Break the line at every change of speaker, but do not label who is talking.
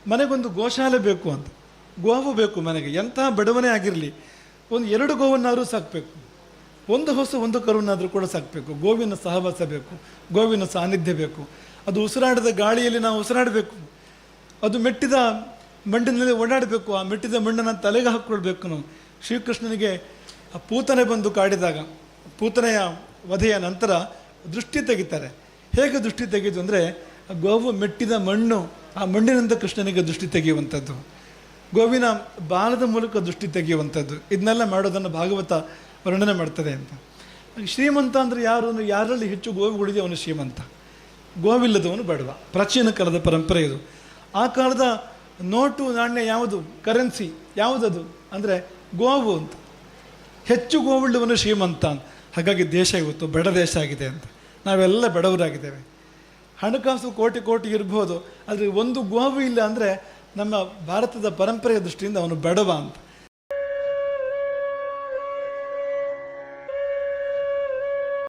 ಮನೆಗೊಂದು ಗೋಶಾಲೆ ಬೇಕು ಅಂತ, ಗೋವು ಬೇಕು ಮನೆಗೆ. ಎಂತಹ ಬಡವನೇ ಆಗಿರಲಿ, ಒಂದು 2 ಗೋವನ್ನಾದರೂ ಸಾಕಬೇಕು, ಒಂದು ಹೊಸ ಒಂದು ಕರುವನ್ನಾದರೂ ಕೂಡ ಸಾಕಬೇಕು. ಗೋವಿನ ಸಹವಾಸ ಬೇಕು, ಗೋವಿನ ಸಾನ್ನಿಧ್ಯ ಬೇಕು. ಅದು ಉಸಿರಾಡದ ಗಾಳಿಯಲ್ಲಿ ನಾವು ಉಸಿರಾಡಬೇಕು, ಅದು ಮೆಟ್ಟಿದ ಮಣ್ಣಿನಲ್ಲಿ ಓಡಾಡಬೇಕು. ಆ ಮೆಟ್ಟಿದ ಮಣ್ಣನ್ನು ತಲೆಗೆ ಹಾಕ್ಕೊಳ್ಬೇಕು ನಾವು. ಶ್ರೀಕೃಷ್ಣನಿಗೆ ಆ ಪೂತನೆ ಬಂದು ಕಾಡಿದಾಗ, ಪೂತನೆಯ ವಧೆಯ ನಂತರ ದೃಷ್ಟಿ ತೆಗಿತಾರೆ. ಹೇಗೆ ದೃಷ್ಟಿ ತೆಗೆದು ಅಂದರೆ, ಗೋವು ಮೆಟ್ಟಿದ ಮಣ್ಣು, ಆ ಮಣ್ಣಿನಿಂದ ಕೃಷ್ಣನಿಗೆ ದೃಷ್ಟಿ ತೆಗೆಯುವಂಥದ್ದು, ಗೋವಿನ ಬಾಲದ ಮೂಲಕ ದೃಷ್ಟಿ ತೆಗೆಯುವಂಥದ್ದು. ಇದನ್ನೆಲ್ಲ ಮಾಡೋದನ್ನು ಭಾಗವತ ವರ್ಣನೆ ಮಾಡ್ತದೆ ಅಂತ. ಶ್ರೀಮಂತ ಅಂದರೆ ಯಾರು ಅಂದರೆ, ಯಾರಲ್ಲಿ ಹೆಚ್ಚು ಗೋವುಗಳಿದೆ ಅವನು ಶ್ರೀಮಂತ, ಗೋವಿಲ್ಲದವನು ಬಡವ. ಪ್ರಾಚೀನ ಕಾಲದ ಪರಂಪರೆ ಇದು. ಆ ಕಾಲದ ನೋಟು ನಾಣ್ಯ ಯಾವುದು, ಕರೆನ್ಸಿ ಯಾವುದದು ಅಂದರೆ ಗೋವು ಅಂತ. ಹೆಚ್ಚು ಗೋವುಳ್ಳವನು ಶ್ರೀಮಂತ ಅಂತ. ಹಾಗಾಗಿ ದೇಶ ಇವತ್ತು ಬಡ ದೇಶ ಆಗಿದೆ ಅಂತ. ನಾವೆಲ್ಲ ಬಡವರಾಗಿದ್ದೇವೆ. ಹಣಕಾಸು ಕೋಟಿ ಕೋಟಿ ಇರ್ಬೋದು, ಆದರೆ ಒಂದು ಗೋವು ಇಲ್ಲ ಅಂದರೆ ನಮ್ಮ ಭಾರತದ ಪರಂಪರೆಯ ದೃಷ್ಟಿಯಿಂದ ಅವನು ಬಡವ ಅಂತ.